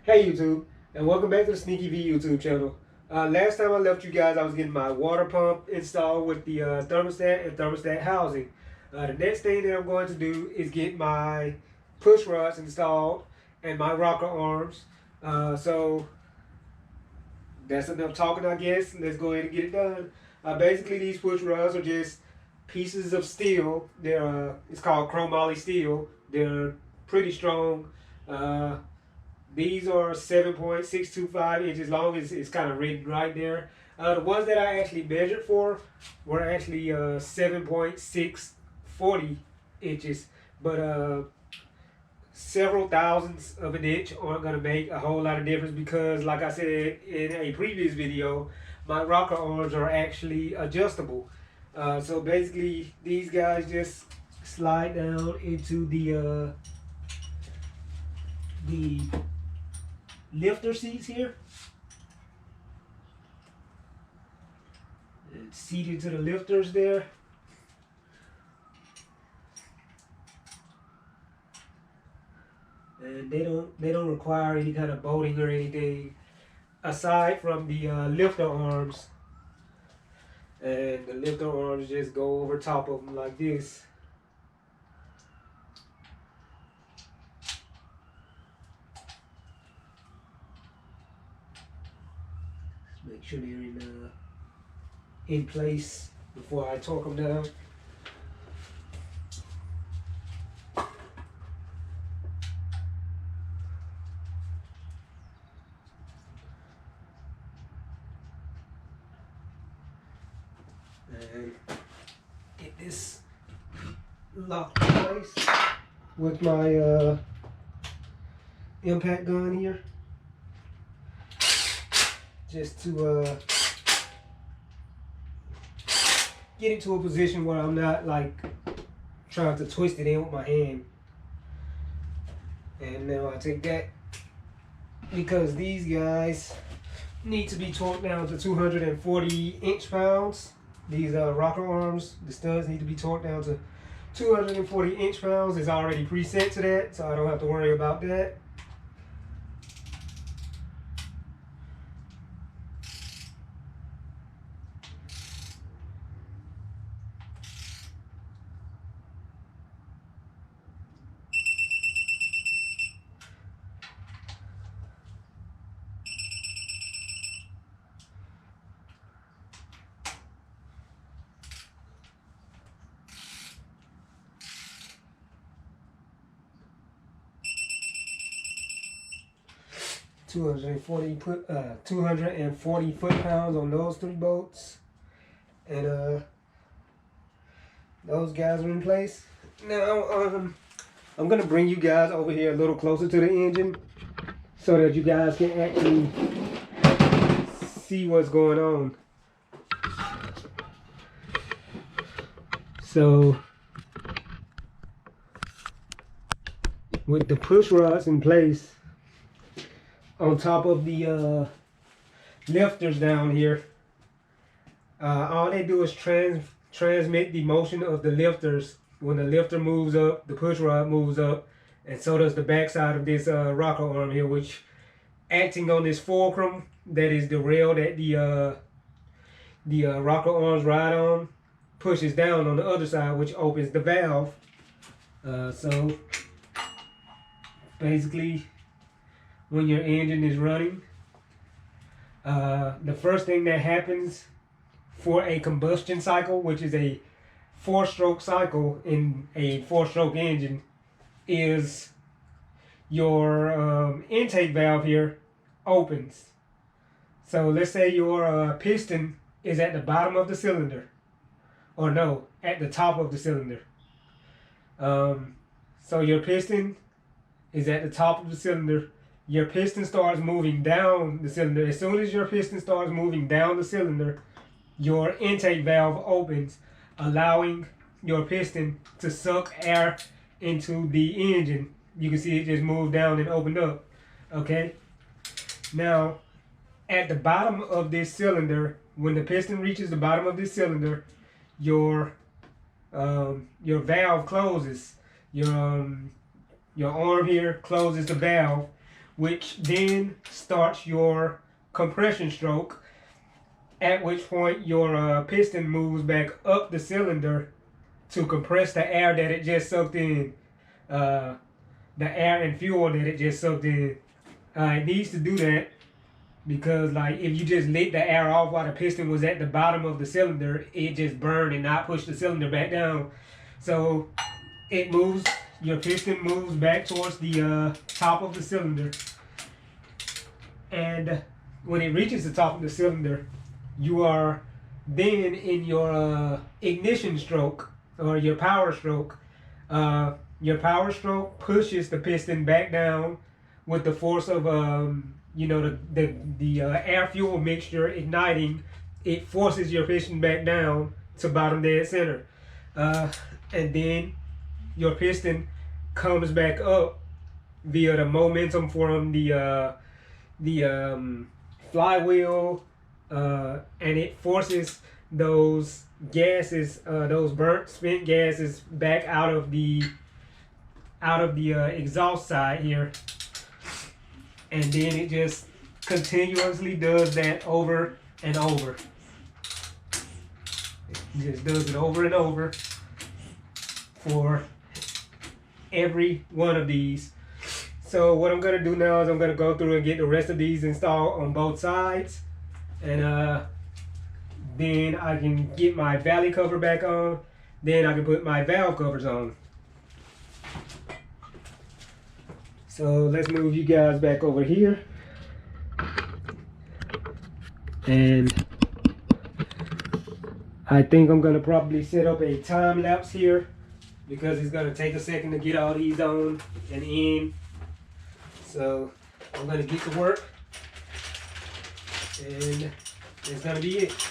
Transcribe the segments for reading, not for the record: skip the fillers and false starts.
Hey YouTube, and welcome back to the Sneaky V YouTube channel. Last time I left you guys, I was getting my water pump installed with the thermostat and thermostat housing. The next thing that I'm going to do is get my push rods installed and my rocker arms. So that's enough talking, I guess. Let's go ahead and get it done. Basically, these push rods are just pieces of steel. They're it's called chromoly steel. They're pretty strong. These are 7.625 inches long. It's kind of written right there. The ones that I actually measured for were actually 7.640 inches. But several thousandths of an inch aren't going to make a whole lot of difference because, like I said in a previous video, my rocker arms are actually adjustable. So basically, these guys just slide down into the lifter seats here. It's seated to the lifters there. And they don't require any kind of bolting or anything aside from the lifter arms. And the lifter arms just go over top of them like this. Make sure they're in place before I torque them down. And get this locked in place with my impact gun here. Just to get into a position where I'm not like trying to twist it in with my hand. And now I take that because these guys need to be torqued down to 240 inch-pounds. These rocker arms, the studs need to be torqued down to 240 inch-pounds. It's already preset to that, so I don't have to worry about that. 240 foot-pounds on those 3 bolts, and those guys are in place. Now I'm gonna bring you guys over here a little closer to the engine so that you guys can actually see what's going on. So with the push rods in place on top of the lifters down here, all they do is transmit the motion of the lifters. When the lifter moves up, the push rod moves up, and so does the backside of this rocker arm here, which acting on this fulcrum that is the rail that the rocker arms ride on, pushes down on the other side, which opens the valve. So basically, when your engine is running, the first thing that happens for a combustion cycle, which is a 4-stroke cycle in a 4-stroke engine, is your intake valve here opens. So let's say your piston is at the bottom of the cylinder, or no, at the top of the cylinder. So your piston is at the top of the cylinder. Your piston starts moving down the cylinder. As soon as your piston starts moving down the cylinder, your intake valve opens, allowing your piston to suck air into the engine. You can see it just moved down and opened up. Okay? Now, at the bottom of this cylinder, when the piston reaches the bottom of this cylinder, your valve closes. Your arm here closes the valve, which then starts your compression stroke, at which point your piston moves back up the cylinder to compress the air that it just soaked in, the air and fuel that it just soaked in. It needs to do that because, like, if you just lit the air off while the piston was at the bottom of the cylinder, it just burned and not push the cylinder back down. So it moves, your piston moves back towards the top of the cylinder, and when it reaches the top of the cylinder, you are then in your ignition stroke, or your power stroke. Your power stroke pushes the piston back down with the force of the air fuel mixture igniting. It forces your piston back down to bottom dead center, and then your piston comes back up via the momentum from the flywheel, and it forces those gases, those burnt spent gases, back out of the exhaust side here, and then it just continuously does that over and over. It just does it over and over for every one of these. So what I'm gonna do now is I'm gonna go through and get the rest of these installed on both sides, and then I can get my valley cover back on. Then I can put my valve covers on. So let's move you guys back over here. And I think I'm gonna probably set up a time lapse here because it's gonna take a second to get all these on and in. So I'm gonna get to work, and that's gonna be it.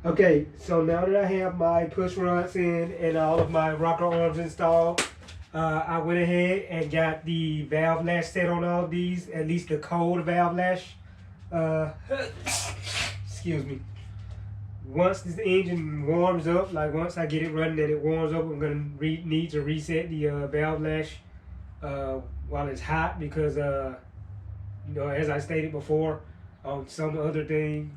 Okay, so now that I have my push rods in and all of my rocker arms installed, I went ahead and got the valve lash set on all of these, at least the cold valve lash. Excuse me. Once this engine warms up, like once I get it running and it warms up, I'm going to need to reset the valve lash while it's hot because, you know, as I stated before on some other thing,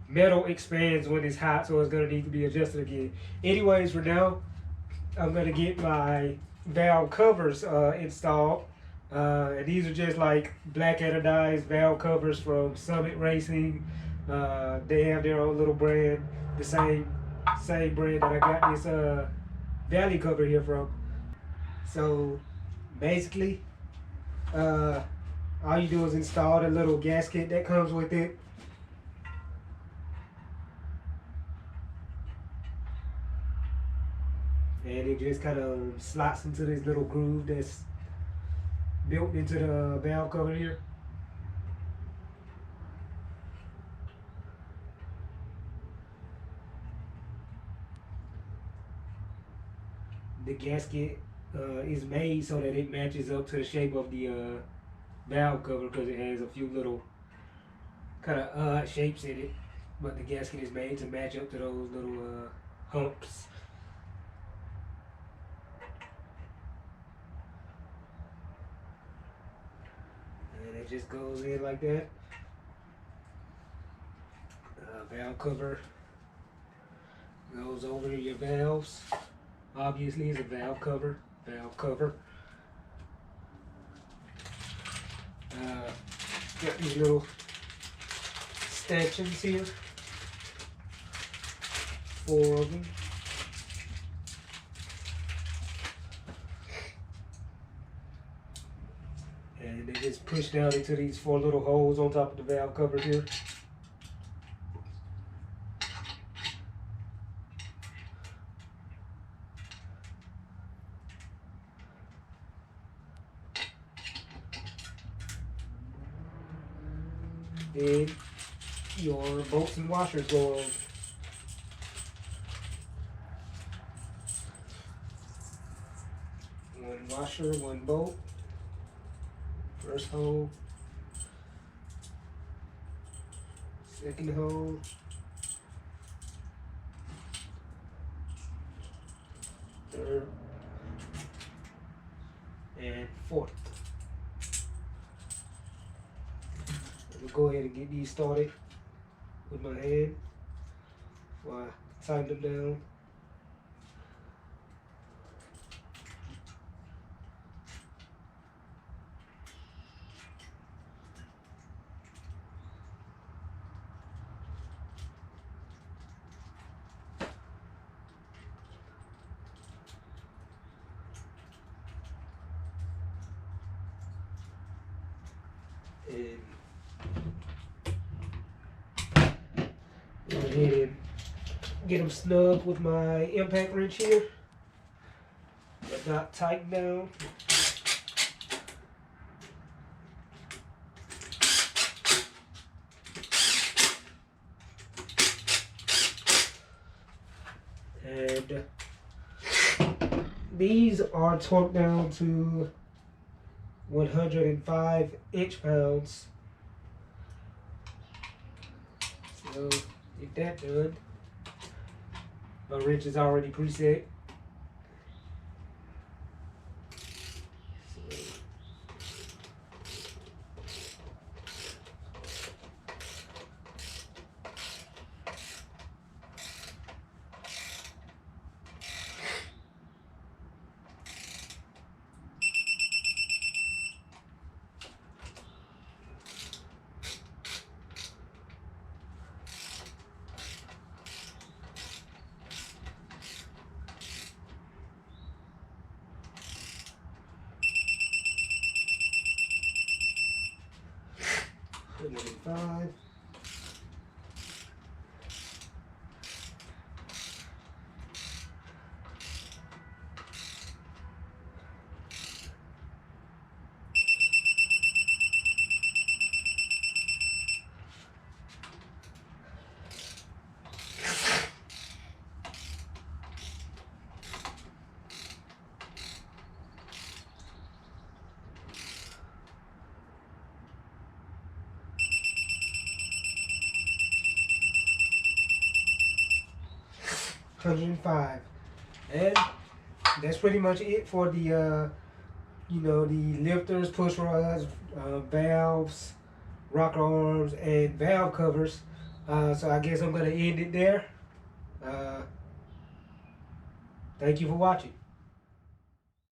metal expands when it's hot, so it's going to need to be adjusted again. Anyways, for now, I'm going to get my valve covers installed. And these are just like black anodized valve covers from Summit Racing. They have their own little brand, the same brand that I got this valley cover here from. So basically, all you do is install the little gasket that comes with it. And it just kind of slots into this little groove that's built into the valve cover here. The gasket is made so that it matches up to the shape of the valve cover, because it has a few little kind of odd shapes in it, but the gasket is made to match up to those little humps. And it just goes in like that. Valve cover goes over your valves. Obviously, it's a valve cover. Got these little stanchions here, 4 of them. And they just push down into these 4 little holes on top of the valve cover here. Then your bolts and washers go on. One washer, 1 bolt. First hole. Second hole. Third. And fourth. Go ahead and get these started with my hand while I tighten them down. And go ahead and get them snug with my impact wrench here, but not tighten down. And these are torqued down to 105 inch-pounds. So get that done. My wrench is already preset. So 105. $105, and that's pretty much it for the the lifters, push rods, valves, rocker arms, and valve covers. So I guess I'm gonna end it there. Thank you for watching.